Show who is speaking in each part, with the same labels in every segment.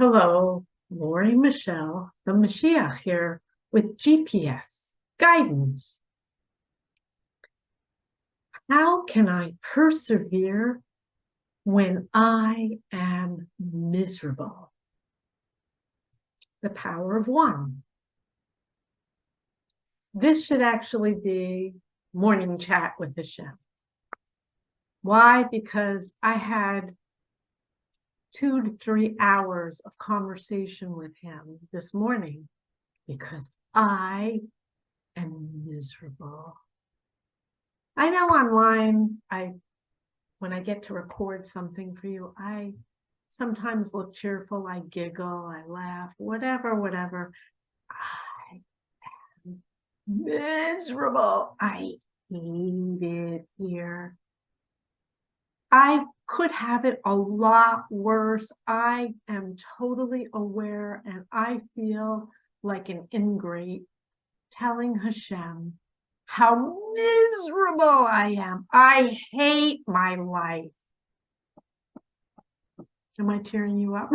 Speaker 1: Hello, Lori Michelle, the Moshiach here with GPS guidance. How can I persevere when I am miserable? The power of one. This should actually be morning chat with Hashem. Why? Because I had 2 to 3 hours of conversation with him this morning because I am miserable. I know online, when I get to record something for you, I sometimes look cheerful, I giggle, I laugh, whatever. I am miserable. I hate it here. I could have it a lot worse. I am totally aware, and I feel like an ingrate telling Hashem how miserable I am. I hate my life. Am I tearing you up?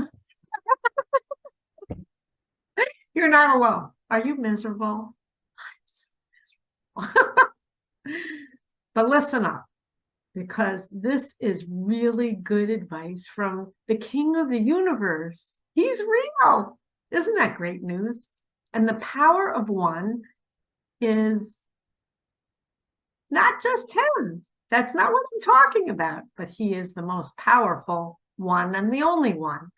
Speaker 1: You're not alone. Are you miserable? I'm so miserable. But listen up, because this is really good advice from the King of the universe. He's real. Isn't that great news? And the power of one is not just him. That's not what I'm talking about, but he is the most powerful one and the only one.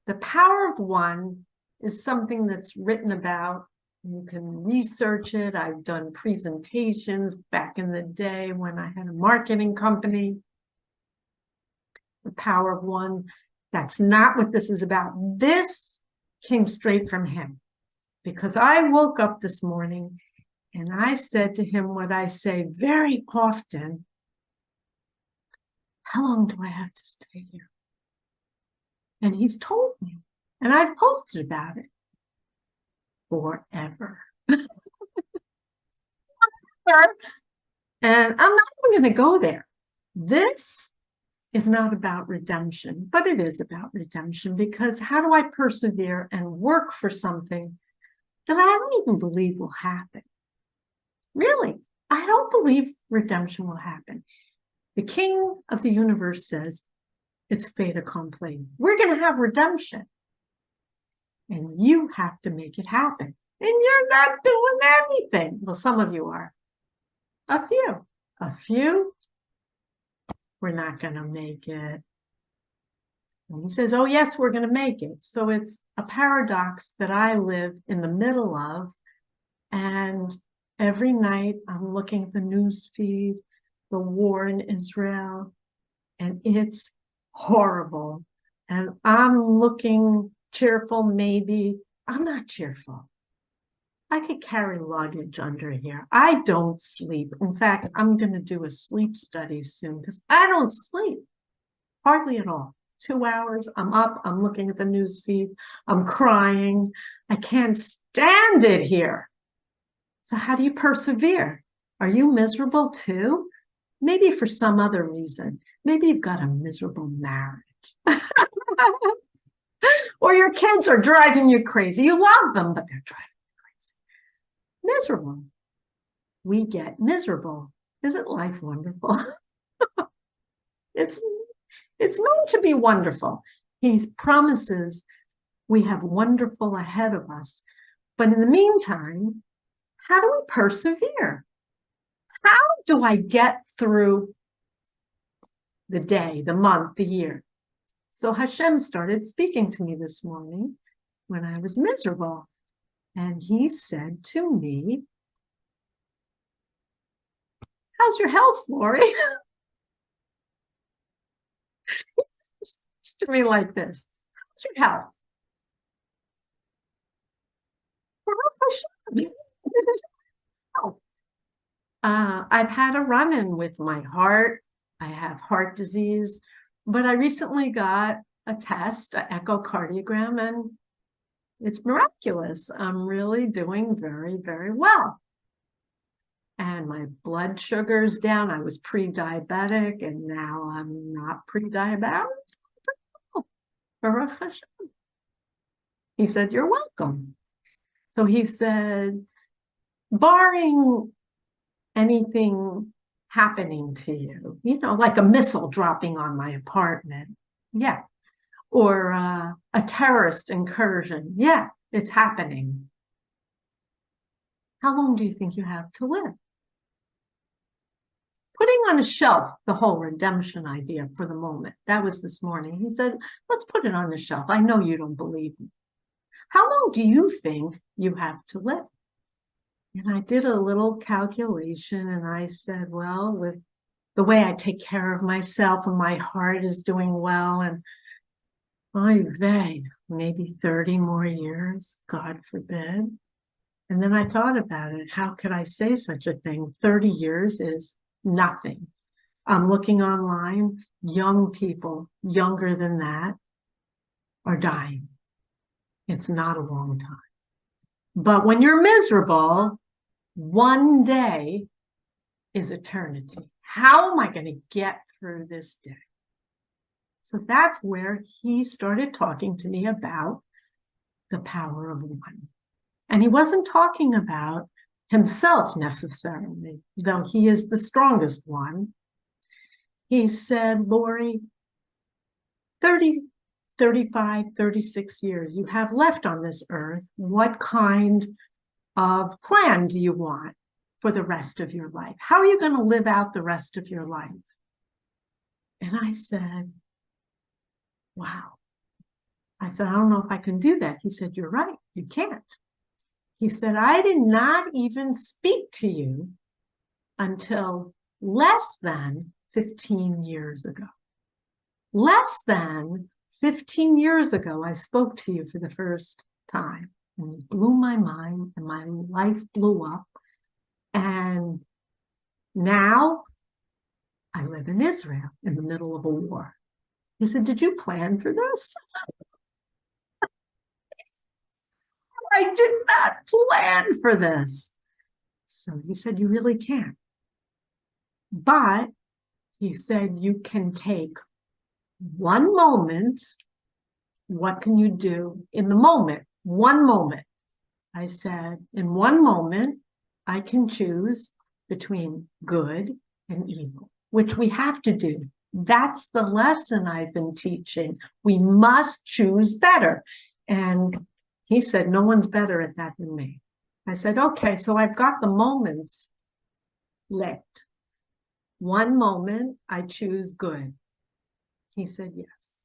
Speaker 1: The power of one is something that's written about. You can research it. I've done presentations back in the day when I had a marketing company. The power of one. That's not what this is about. This came straight from him, because I woke up this morning and I said to him what I say very often: how long do I have to stay here? And he's told me, and I've posted about it. Forever. And I'm not even going to go there. This is not about redemption, but it is about redemption, because how do I persevere and work for something that I don't even believe will happen? Really, I don't believe redemption will happen. The King of the universe says it's fait accompli. We're going to have redemption. And you have to make it happen. And you're not doing anything. Well, some of you are. A few, we're not going to make it. And he says, oh, yes, we're going to make it. So it's a paradox that I live in the middle of. And every night I'm looking at the news feed, the war in Israel, and it's horrible. And I'm looking cheerful, maybe. I'm not cheerful. I could carry luggage under here. I don't sleep. In fact, I'm going to do a sleep study soon, because I don't sleep hardly at all. 2 hours, I'm up, I'm looking at the news feed, I'm crying. I can't stand it here. So how do you persevere? Are you miserable too? Maybe for some other reason. Maybe you've got a miserable marriage. Or your kids are driving you crazy. You love them, but they're driving you crazy. Miserable. We get miserable. Isn't life wonderful? It's meant to be wonderful. He promises we have wonderful ahead of us. But in the meantime, how do we persevere? How do I get through the day, the month, the year? So Hashem started speaking to me this morning when I was miserable. And he said to me, how's your health, Lori? He speaks to me like this. How's your health? I've had a run-in with my heart. I have heart disease. But I recently got a test, an echocardiogram, and it's miraculous. I'm really doing very, very well. And my blood sugar's down. I was pre-diabetic, and now I'm not pre-diabetic. Baruch Hashem. He said, you're welcome. So he said, barring anything happening to you, like a missile dropping on my apartment. Yeah. Or a terrorist incursion. Yeah, it's happening. How long do you think you have to live? Putting on a shelf the whole redemption idea for the moment. That was this morning. He said, let's put it on the shelf. I know you don't believe me. How long do you think you have to live? And I did a little calculation and I said, well, with the way I take care of myself and my heart is doing well, and maybe 30 more years, God forbid. And then I thought about it. How could I say such a thing? 30 years is nothing. I'm looking online, young people younger than that are dying. It's not a long time. But when you're miserable, one day is eternity. How am I going to get through this day? So that's where he started talking to me about the power of one. And he wasn't talking about himself necessarily, though he is the strongest one. He said, Lori, 30, 35, 36 years you have left on this earth. What kind of plan do you want for the rest of your life? How are you going to live out the rest of your life? And I said, wow. I said, I don't know if I can do that. He said, you're right, you can't. He said, I did not even speak to you until less than 15 years ago. Less than 15 years ago, I spoke to you for the first time. And it blew my mind, and my life blew up. And now I live in Israel in the middle of a war. He said, did you plan for this? I did not plan for this. So he said, you really can't. But he said, you can take one moment. What can you do in the moment? One moment. I said, in one moment, I can choose between good and evil, which we have to do. That's the lesson I've been teaching. We must choose better. And he said, no one's better at that than me. I said, okay, so I've got the moments lit. One moment, I choose good. He said, yes.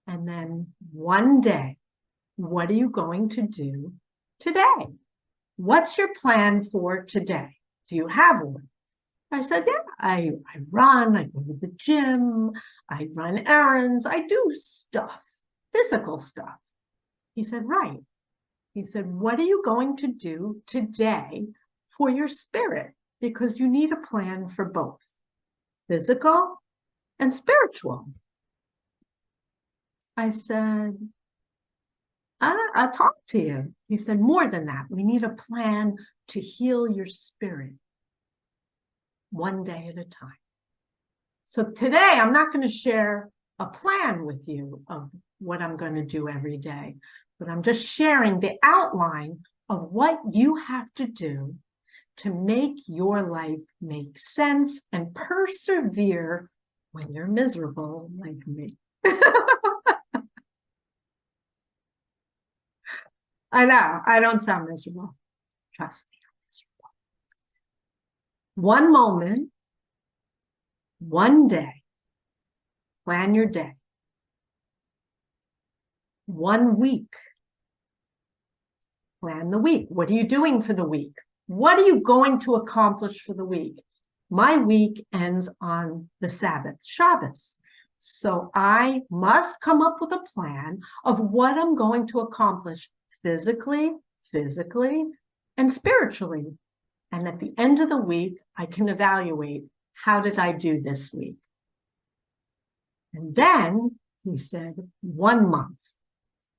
Speaker 1: And then one day, what are you going to do today? What's your plan for today? Do you have one? I said, yeah, I run, I go to the gym, I run errands, I do stuff, physical stuff. He said, right. He said, what are you going to do today for your spirit? Because you need a plan for both physical and spiritual. I said, I'll talk to you. He said, more than that, we need a plan to heal your spirit one day at a time. So today, I'm not going to share a plan with you of what I'm going to do every day, but I'm just sharing the outline of what you have to do to make your life make sense and persevere when you're miserable like me. I know, I don't sound miserable. Trust me, I'm miserable. One moment, one day, plan your day. 1 week, plan the week. What are you doing for the week? What are you going to accomplish for the week? My week ends on the Sabbath, Shabbos. So I must come up with a plan of what I'm going to accomplish physically, and spiritually. And at the end of the week, I can evaluate, how did I do this week? And then he said, 1 month,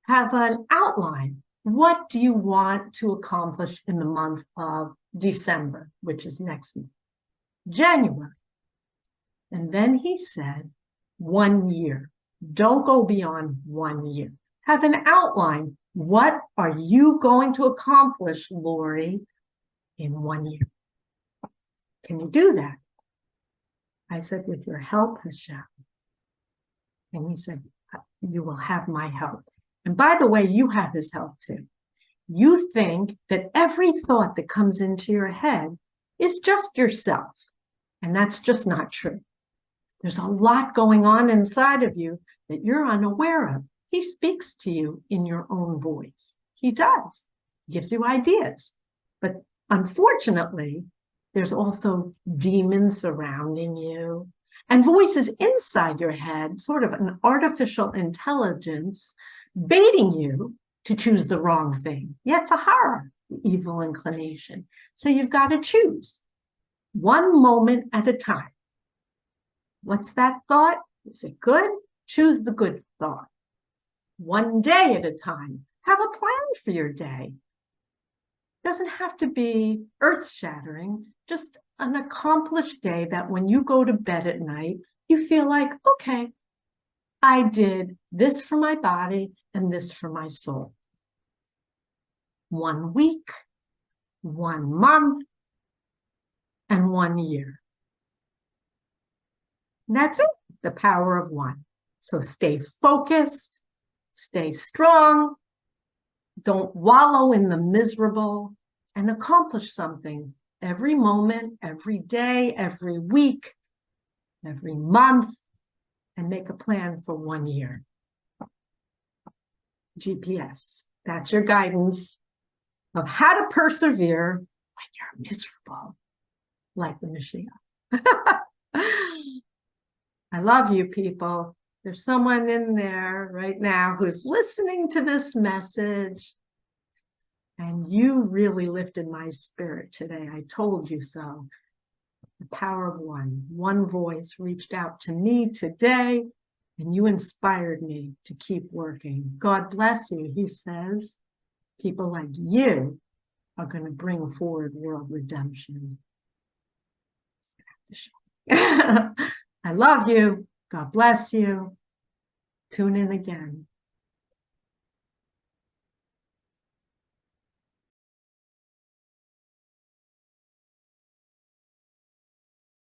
Speaker 1: have an outline. What do you want to accomplish in the month of December, which is next month? January. And then he said, 1 year. Don't go beyond 1 year. Have an outline What are you going to accomplish, Lori, in 1 year? Can you do that? I said, with your help, Hashem. And he said, you will have my help. And by the way, you have his help too. You think that every thought that comes into your head is just yourself. And that's just not true. There's a lot going on inside of you that you're unaware of. He speaks to you in your own voice. He does. He gives you ideas. But unfortunately, there's also demons surrounding you and voices inside your head, sort of an artificial intelligence, baiting you to choose the wrong thing. Yeah, it's a horror, evil inclination. So you've got to choose one moment at a time. What's that thought? Is it good? Choose the good thought. One day at a time. Have a plan for your day. It doesn't have to be earth-shattering, just an accomplished day that when you go to bed at night, you feel like, okay, I did this for my body and this for my soul. 1 week, 1 month, and 1 year. That's it, the power of one. So stay focused, stay strong, don't wallow in the miserable, and accomplish something every moment, every day, every week, every month, and make a plan for 1 year. GPS, that's your guidance of how to persevere when you're miserable, like the Moshiach. I love you, people. There's someone in there right now who's listening to this message, and you really lifted my spirit today. I told you so. The power of one. One voice reached out to me today, and you inspired me to keep working. God bless you, he says. People like you are going to bring forward world redemption. I love you. God bless you. Tune in again.